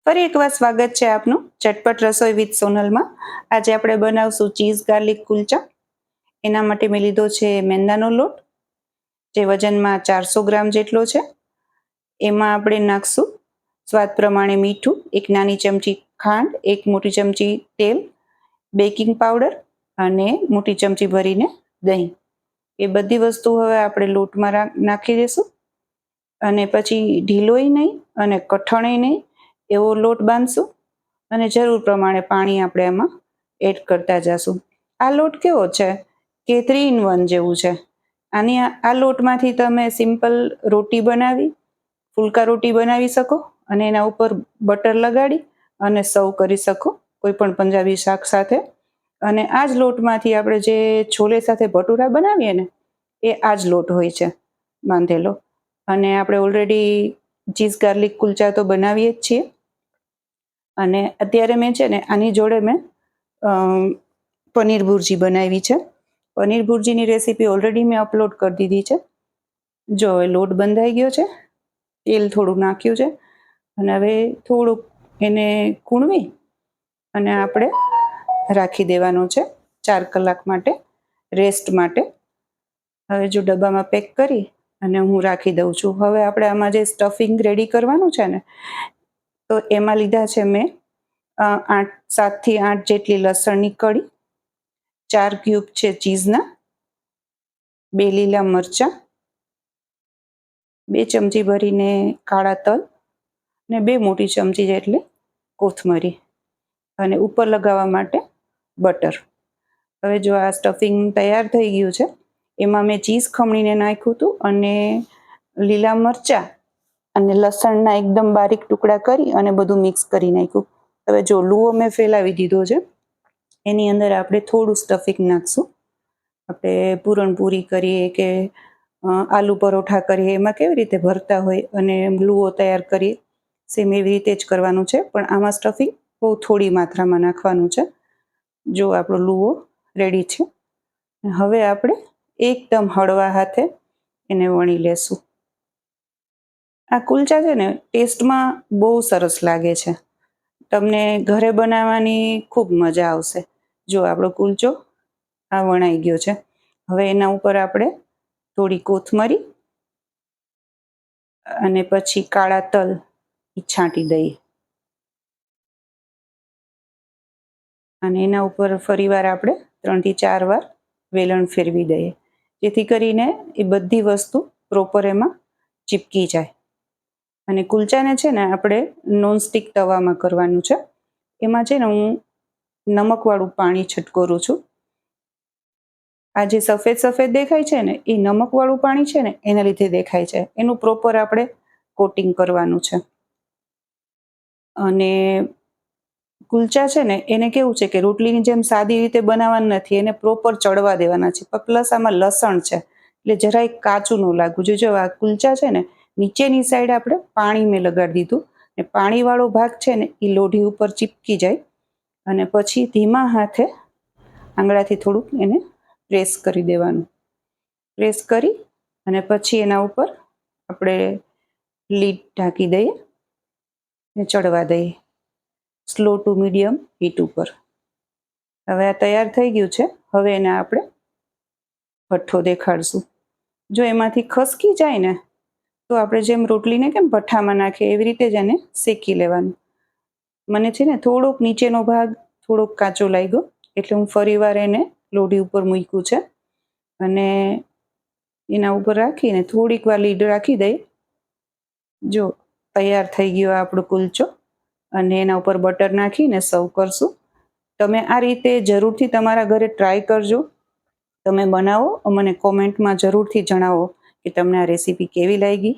ફરી એકવાર સ્વાગત છે આપનું ચટપટ રસોઈ વિથ સોનલમાં। આજે આપણે બનાવશું ચીઝ ગાર્લિક કુલચા। એના માટે મેં લીધો છે મેંદાનો લોટ, જે વજનમાં 400 ગ્રામ જેટલો છે। એમાં આપણે નાખશું સ્વાદ પ્રમાણે મીઠું, 1 નાની ચમચી ખાંડ, 1 મોટી ચમચી તેલ, બેકિંગ પાવડર અને મોટી ચમચી ભરીને દહીં। એ બધી વસ્તુ હવે આપણે લોટમાં નાખી દઈશું અને પછી ઢીલોય નહીં અને કઠણાય નહીં એવો લોટ બાંધશું અને જરૂર પ્રમાણે પાણી આપણે એમાં એડ કરતા જશું। આ લોટ કેવો છે કે 3 in 1 જેવું છે। આ લોટમાંથી તમે સિમ્પલ રોટી બનાવી, ફુલકા રોટી બનાવી શકો અને એના ઉપર બટર લગાડી અને સર્વ કરી શકો કોઈ પણ પંજાબી શાક સાથે। અને આ જ લોટમાંથી આપણે જે છોલે સાથે ભટુરા બનાવીએ ને એ આ જ લોટ હોય છે બાંધેલો। અને આપણે ઓલરેડી ચીઝ ગાર્લિક કુલચા તો બનાવીએ જ છીએ। અને અત્યારે મેં છે ને આની જોડે મેં પનીર ભુરજી બનાવી છે। પનીર ભુરજીની રેસીપી ઓલરેડી મેં અપલોડ કરી દીધી છે। જો હવે લોટ બંધાઈ ગયો છે, તેલ થોડું નાખ્યું છે અને હવે થોડુંક એને કૂણવી અને આપણે રાખી દેવાનું છે 4 કલાક માટે રેસ્ટ માટે। હવે જો ડબ્બામાં પેક કરી અને હું રાખી દઉં છું। હવે આપણે આમાં જે સ્ટફિંગ રેડી કરવાનું છે ને તો એમાં લીધા છે મેં 7 થી 8 જેટલી લસણની કળી, 4 ક્યુબ છે ચીઝના, 2 લીલા મરચાં, 2 ચમચી ભરીને કાળા તલ ને 2 મોટી ચમચી જેટલી કોથમરી અને ઉપર લગાવવા માટે બટર। હવે જો આ સ્ટફિંગ તૈયાર થઈ ગયું છે, એમાં મેં ચીઝ ખમણીને નાખ્યું હતું અને લીલા મરચાં અને લસણના એકદમ બારીક ટુકડા કરી અને બધું મિક્સ કરી નાખ્યું। હવે જો લુઓ મેં ફેલાવી દીધો છે, એની અંદર આપણે થોડું સ્ટફિંગ નાખશું। આપણે પૂરણપૂરી કરીએ કે આલુ પરોઠા કરીએ એમાં કેવી રીતે ભરતા હોય અને લુઓ તૈયાર કરીએ સેમ એવી રીતે જ કરવાનું છે, પણ આમાં સ્ટફિંગ બહુ થોડી માત્રામાં નાખવાનું છે। જો આપણો લુઓ રેડી છે। હવે આપણે એકદમ હળવા હાથે એને વણી લેશું। આ કુલચા છે ને ટેસ્ટમાં બહુ સરસ લાગે છે, તમને ઘરે બનાવવાની ખૂબ મજા આવશે। જો આપણો કુલચો આ વણાઈ ગયો છે। હવે એના ઉપર આપણે થોડી કોથમરી અને પછી કાળા તલ છાંટી દઈએ અને એના ઉપર ફરીવાર આપણે 3 થી 4 વાર વેલણ ફેરવી દઈએ, જેથી કરીને એ બધી વસ્તુ પ્રોપર એમાં ચીપકી જાય। અને કુલચાને છે ને આપણે નોનસ્ટિક તવામાં કરવાનું છે। એમાં છે ને હું નમકવાળું પાણી છટકોરું છું। આ જે સફેદ સફેદ દેખાય છે ને એ નમકવાળું પાણી છે ને એના લીધે દેખાય છે। એનું પ્રોપર આપણે કોટિંગ કરવાનું છે। અને કુલચા છે ને એને કેવું છે કે રોટલીની જેમ સાદી રીતે બનાવવાનું નથી, એને પ્રોપર ચડવા દેવાના છે। પ્લસ આમાં લસણ છે એટલે જરાય કાચું ન લાગવું જોઈએ। જો આ કુલચા છે ને નીચેની સાઈડ આપણે પાણી મેં લગાડી દીધું ને પાણીવાળો ભાગ છે ને એ લોઢી ઉપર ચીપકી જાય અને પછી ધીમા હાથે આંગળાથી થોડુંક એને પ્રેસ કરી દેવાનું। પ્રેસ કરી અને પછી એના ઉપર આપણે લીડ ઢાંકી દઈએ ને ચડવા દઈએ સ્લો ટુ મીડિયમ હીટ ઉપર। હવે આ તૈયાર થઈ ગયું છે। હવે એને આપણે ભઠ્ઠો દેખાડશું। જો એમાંથી ખસકી જાય ને તો આપણે જેમ રોટલીને કેમ ભઠ્ઠામાં નાખીએ એવી રીતે જ એને શેકી લેવાનું। મને છે ને થોડોક નીચેનો ભાગ થોડોક કાચો લાગ્યો એટલે હું ફરીવાર એને લોઢી ઉપર મૂક્યું છે અને એના ઉપર રાખીને થોડીક વાર લીડ રાખી દઈ। જો તૈયાર થઈ ગયો આપણો કુલચો અને એના ઉપર બટર નાખીને સર્વ કરશું। તમે આ રીતે જરૂરથી તમારા ઘરે ટ્રાય કરજો। તમે બનાવો, મને કોમેન્ટમાં જરૂરથી જણાવો કે તમને આ રેસીપી કેવી લાગી।